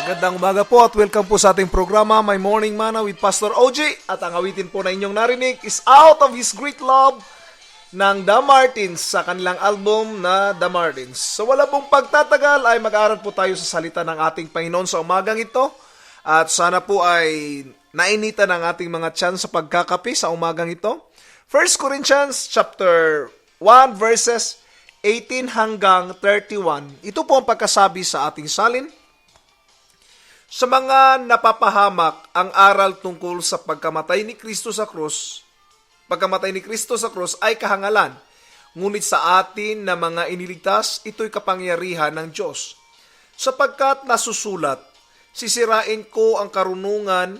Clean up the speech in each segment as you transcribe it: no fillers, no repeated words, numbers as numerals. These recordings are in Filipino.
Magandang umaga po at welcome po sa ating programa, My Morning Manna with Pastor OJ. At ang awitin po na inyong narinig is Out of His Great Love ng The Martins sa kanilang album na The Martins. So wala pong pagtatagal ay mag-aaral po tayo sa salita ng ating Panginoon sa umagang ito. At sana po ay nainitan ang ating mga tiyan sa pagkakape sa umagang ito. 1 Corinthians chapter 1 verses 18 hanggang 31. Ito po ang pagkasabi sa ating salin. Sa mga napapahamak ang aral tungkol sa pagkamatay ni Kristo sa krus ay kahangalan. Ngunit sa atin na mga iniligtas, ito'y kapangyarihan ng Diyos. Sapagkat nasusulat, sisirain ko ang karunungan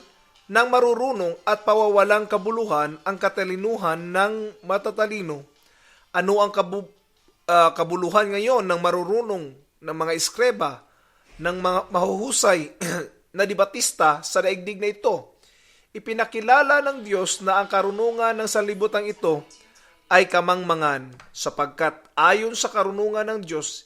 ng marurunong at pawawalang kabuluhan ang katalinuhan ng matatalino. Ano ang kabuluhan ngayon ng marurunong, ng mga eskreba, ng mga mahuhusay na debatista sa daigdig na ito? Ipinakilala ng Diyos na ang karunungan ng sanlibutan ito ay kamangmangan, sapagkat ayon sa karunungan ng Diyos,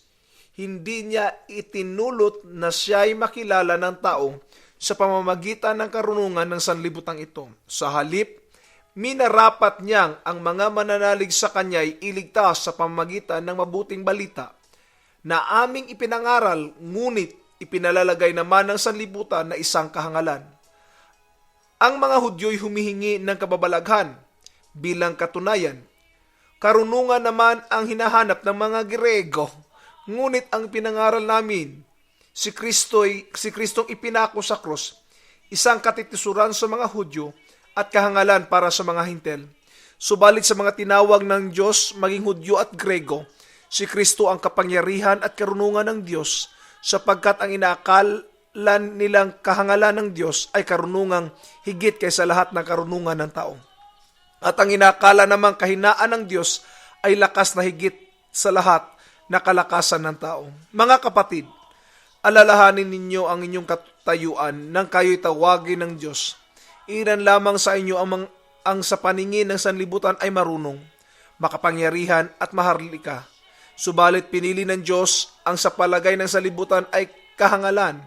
hindi niya itinulot na siya ay makilala ng tao sa pamamagitan ng karunungan ng sanlibutan ito. Sa halip, minarapat niyang ang mga mananalig sa kanya ay iligtas sa pamamagitan ng mabuting balita na aming ipinangaral, ngunit ipinalalagay naman ng sanlibutan na isang kahangalan. Ang mga Hudyo'y humihingi ng kababalaghan bilang katunayan. Karunungan naman ang hinahanap ng mga Grego, ngunit ang pinangaral namin, si Kristong ipinako sa krus, isang katitisuran sa mga Hudyo at kahangalan para sa mga Hintel. Subalit sa mga tinawag ng Diyos, maging Hudyo at Grego, si Kristo ang kapangyarihan at karunungan ng Diyos, sapagkat ang inaakala nilang kahangalan ng Diyos ay karunungang higit kaysa lahat ng karunungan ng tao. At ang inaakala namang kahinaan ng Diyos ay lakas na higit sa lahat na kalakasan ng tao. Mga kapatid, alalahanin ninyo ang inyong katayuan nang kayo'y tawagin ng Diyos. Ilan lamang sa inyo ang sa paningin ng sanlibutan ay marunong, makapangyarihan at maharlika. Subalit pinili ng Diyos ang sa palagay ng sanlibutan ay kahangalan,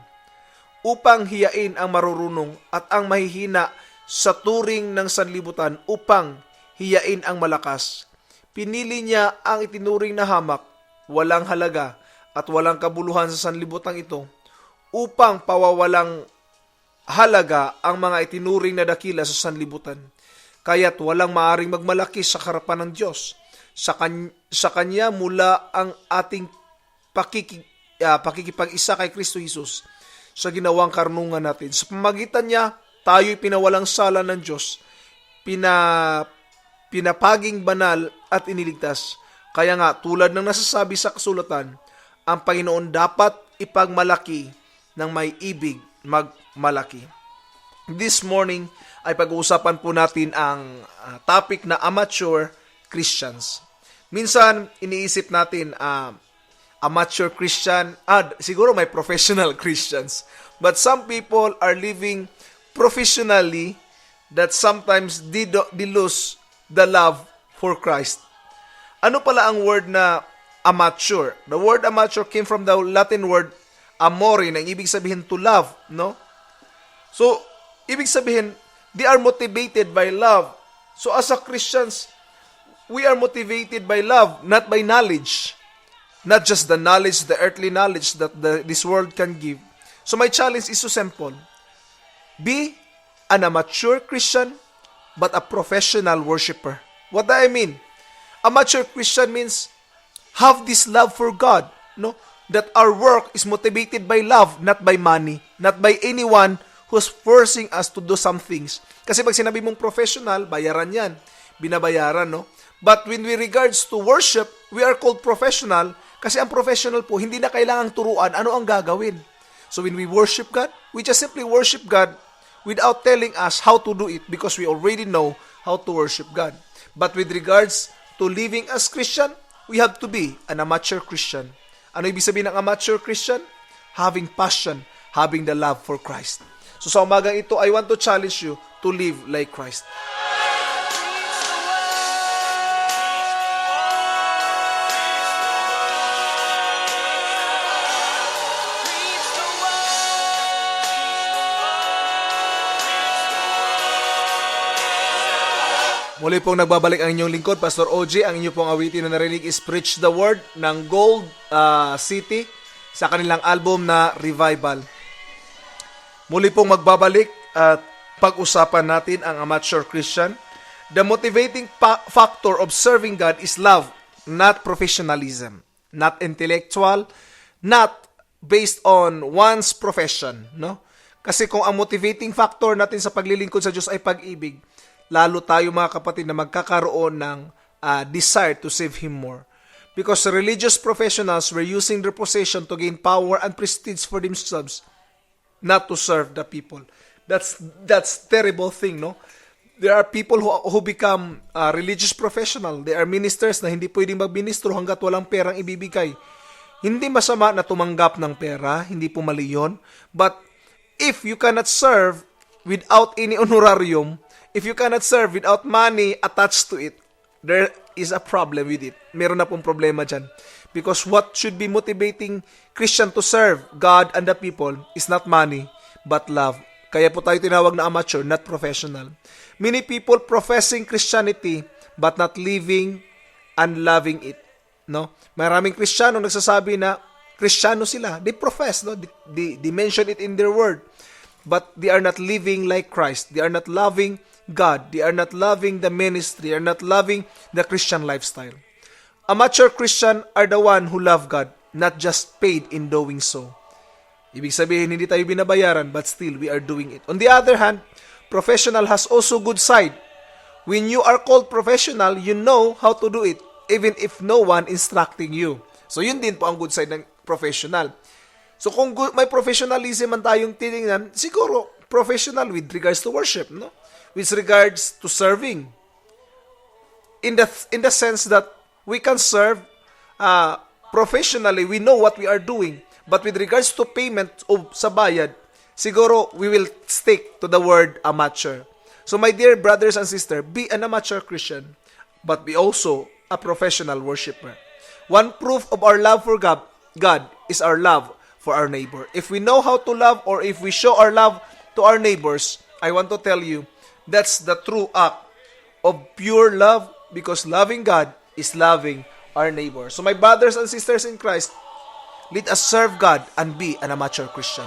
upang hiyain ang marurunong at ang mahihina sa turing ng sanlibutan upang hiyain ang malakas. Pinili niya ang itinuring na hamak, walang halaga at walang kabuluhan sa sanlibutan ito, upang pawawalang halaga ang mga itinuring na dakila sa sanlibutan. Kaya't walang maaring magmalaki sa harapan ng Diyos. Sa Kanya mula ang ating pakikipag-isa kay Kristo Jesus sa ginawang karunungan natin. Sa pamagitan niya, tayo'y pinawalang sala ng Diyos, pinapaging banal at iniligtas. Kaya nga, tulad ng nasasabi sa kasulatan, ang Panginoon dapat ipagmalaki ng may ibig magmalaki. This morning ay pag-uusapan po natin ang topic na amateur Christians. Minsan, iniisip natin, amateur Christian, siguro may professional Christians. But some people are living professionally that sometimes they lose the love for Christ. Ano pala ang word na amateur? The word amateur came from the Latin word amore, na ibig sabihin to love, no? So, ibig sabihin, they are motivated by love. So, as a Christians, we are motivated by love, not by knowledge. Not just the knowledge, the earthly knowledge that this world can give. So my challenge is so simple. Be an amateur Christian, but a professional worshiper. What do I mean? Amateur Christian means have this love for God. No? That our work is motivated by love, not by money, not by anyone who's forcing us to do some things. Kasi pag sinabi mong professional, bayaran yan. Binabayaran, no? But when we regards to worship, we are called professional kasi ang professional po, hindi na kailangang turuan ano ang gagawin. So when we worship God, we just simply worship God without telling us how to do it because we already know how to worship God. But with regards to living as Christian, we have to be an amateur Christian. Ano ibig sabihin ng amateur Christian? Having passion, having the love for Christ. So sa umagang ito, I want to challenge you to live like Christ. Muli pong nagbabalik ang inyong lingkod, Pastor OJ. Ang inyong pong awitin na narinig is Preach the Word ng Gold City sa kanilang album na Revival. Muli pong magbabalik at pag-usapan natin ang amateur Christian. The motivating factor of serving God is love, not professionalism, not intellectual, not based on one's profession, no? Kasi kung ang motivating factor natin sa paglilingkod sa Diyos ay pag-ibig, lalo tayo mga kapatid na magkakaroon ng desire to serve Him more. Because religious professionals were using their position to gain power and prestige for themselves, not to serve the people. That's terrible thing, no? There are people who become religious professional. They are ministers na hindi pwedeng magministro hanggat walang perang ibibigay. Hindi masama na tumanggap ng pera, hindi po mali yun. But if you cannot serve without any honorarium, if you cannot serve without money attached to it, there is a problem with it. Meron na pong problema dyan. Because what should be motivating Christian to serve God and the people is not money, but love. Kaya po tayo tinawag na amateur, not professional. Many people professing Christianity but not living and loving it. No? Maraming Kristiyano nagsasabi na Kristiyano sila. They profess, no? They mention it in their word. But they are not living like Christ. They are not loving God. They are not loving the ministry. They are not loving the Christian lifestyle. Amateur Christian are the one who love God, not just paid in doing so. Ibig sabihin, hindi tayo binabayaran, but still, we are doing it. On the other hand, professional has also good side. When you are called professional, you know how to do it, even if no one instructing you. So, yun din po ang good side ng professional. So, kung may professionalism man tayong tinignan, siguro, professional with regards to worship, no? With regards to serving. In the sense that we can serve professionally, we know what we are doing. But with regards to payment o sa bayad, siguro we will stick to the word amateur. So my dear brothers and sisters, be an amateur Christian, but be also a professional worshiper. One proof of our love for God is our love for our neighbor. If we know how to love, or if we show our love to our neighbors, I want to tell you, that's the true act of pure love, because loving God is loving our neighbor. So my brothers and sisters in Christ, let us serve God and be an amateur Christian.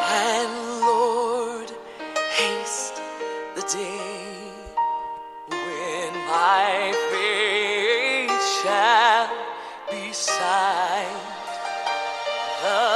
And Lord, haste the day when my faith shall be sight. The